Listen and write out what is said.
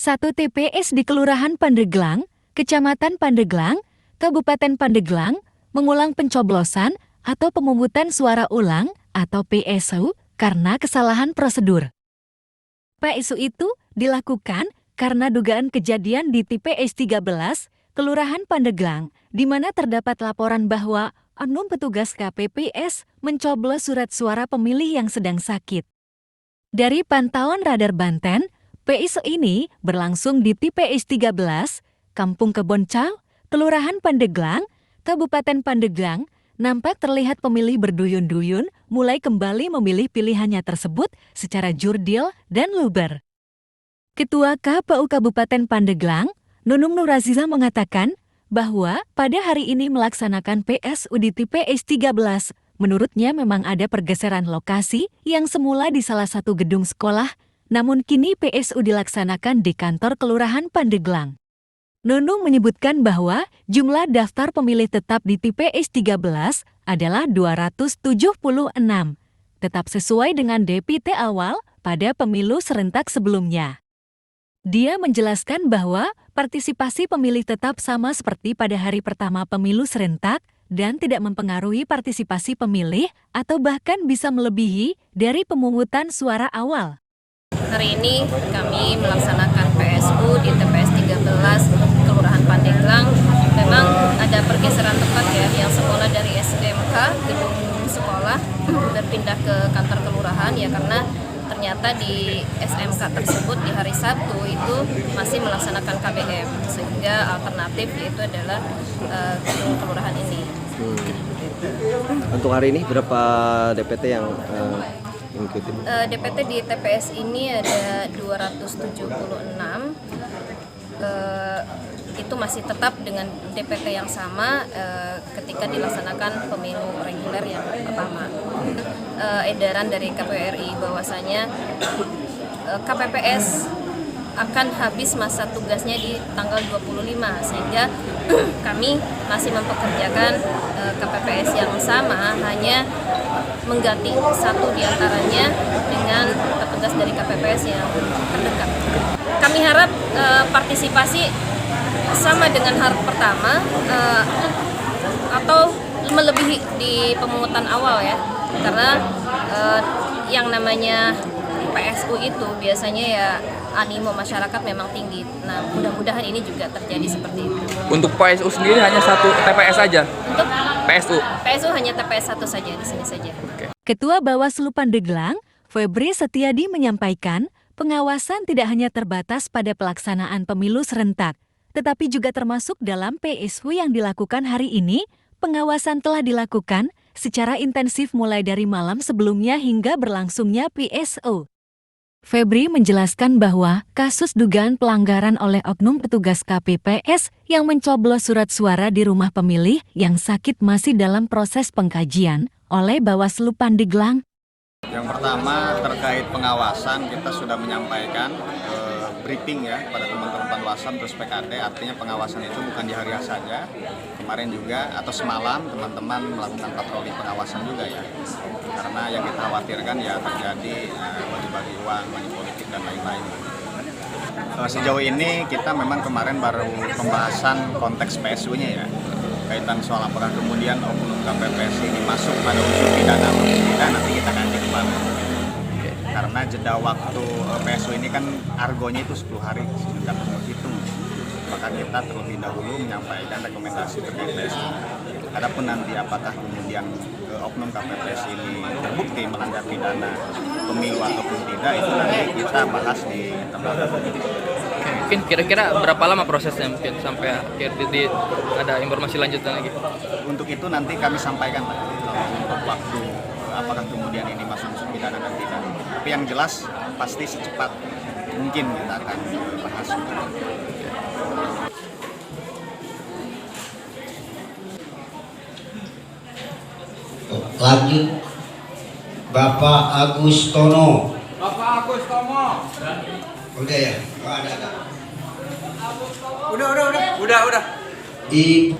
Satu TPS di Kelurahan Pandeglang, Kecamatan Pandeglang, Kabupaten Pandeglang, mengulang pencoblosan atau pemungutan suara ulang atau PSU karena kesalahan prosedur. PSU itu dilakukan karena dugaan kejadian di TPS 13, Kelurahan Pandeglang, di mana terdapat laporan bahwa oknum petugas KPPS mencoblos surat suara pemilih yang sedang sakit. Dari pantauan radar Banten, PSU ini berlangsung di TPS 13, Kampung Keboncau, Kelurahan Pandeglang, Kabupaten Pandeglang. Nampak terlihat pemilih berduyun-duyun mulai kembali memilih pilihannya tersebut secara jurdil dan luber. Ketua KPU Kabupaten Pandeglang, Nunung Nuraziza mengatakan bahwa pada hari ini melaksanakan PSU di TPS 13, menurutnya memang ada pergeseran lokasi yang semula di salah satu gedung sekolah, namun kini PSU dilaksanakan di kantor Kelurahan Pandeglang. Nunung menyebutkan bahwa jumlah daftar pemilih tetap di TPS 13 adalah 276, tetap sesuai dengan DPT awal pada pemilu serentak sebelumnya. Dia menjelaskan bahwa partisipasi pemilih tetap sama seperti pada hari pertama pemilu serentak dan tidak mempengaruhi partisipasi pemilih atau bahkan bisa melebihi dari pemungutan suara awal. Hari ini kami melaksanakan PSU di TPS 13 Kelurahan Pandeglang. Memang ada pergeseran tempat ya, yang semula dari SMK gedung sekolah berpindah ke kantor kelurahan ya, karena ternyata di SMK tersebut di hari Sabtu itu masih melaksanakan KBM, sehingga alternatif yaitu adalah gedung kelurahan ini. Untuk hari ini berapa DPT yang mengikuti? DPT di TPS ini ada 276, itu masih tetap dengan DPT yang sama ketika dilaksanakan pemilu reguler yang pertama. Edaran dari KPU RI bahwasanya KPPS akan habis masa tugasnya di tanggal 25, sehingga kami masih mempekerjakan KPPS yang sama, hanya mengganti satu diantaranya dengan petugas dari KPPS yang terdekat. Kami harap partisipasi sama dengan hari pertama atau melebihi di pemungutan awal ya, karena yang namanya PSU itu biasanya ya animo masyarakat memang tinggi. Nah, mudah-mudahan ini juga terjadi seperti itu. Untuk PSU sendiri hanya satu TPS saja? Untuk PSU hanya TPS satu saja, di sini saja. Ketua Bawaslu Pandeglang, Febri Setiadi menyampaikan, pengawasan tidak hanya terbatas pada pelaksanaan pemilu serentak, tetapi juga termasuk dalam PSU yang dilakukan hari ini. Pengawasan telah dilakukan secara intensif mulai dari malam sebelumnya hingga berlangsungnya PSU. Febri menjelaskan bahwa kasus dugaan pelanggaran oleh oknum petugas KPPS yang mencoblos surat suara di rumah pemilih yang sakit masih dalam proses pengkajian oleh Bawaslu Pandeglang. Yang pertama terkait pengawasan, kita sudah menyampaikan briefing ya pada teman-teman Panwasan terus PKD, artinya pengawasan itu bukan di hari saja. Kemarin juga atau semalam teman-teman melakukan patroli pengawasan juga ya. Karena yang kita khawatirkan ya terjadi bagi-bagi uang, money politik dan lain-lain. Sejauh ini kita memang kemarin baru pembahasan konteks PSU-nya ya. Kaitan soal apakah kemudian oknum KPPS ini masuk pada unsur pidana atau tidak, nanti kita kaji kembali. Karena jeda waktu PSU ini kan argonya itu 10 hari sejak menghitung. Maka kita terlebih dahulu menyampaikan rekomendasi terkait PSU. Adapun nanti apakah kemudian oknum KPPS ini terbukti melanggar pidana pemilu ataupun tidak, itu nanti kita bahas di internal komisi. Mungkin kira-kira berapa lama prosesnya mungkin sampai akhir ada informasi lanjutan lagi? Untuk itu nanti kami sampaikan untuk waktu apakah kemudian ini masuk unsur pidana dan tidak. Tapi yang jelas pasti secepat mungkin kita akan bahas. Lanjut Bapak Agus Tono. Udah ya? Oh, ada. Udah. Di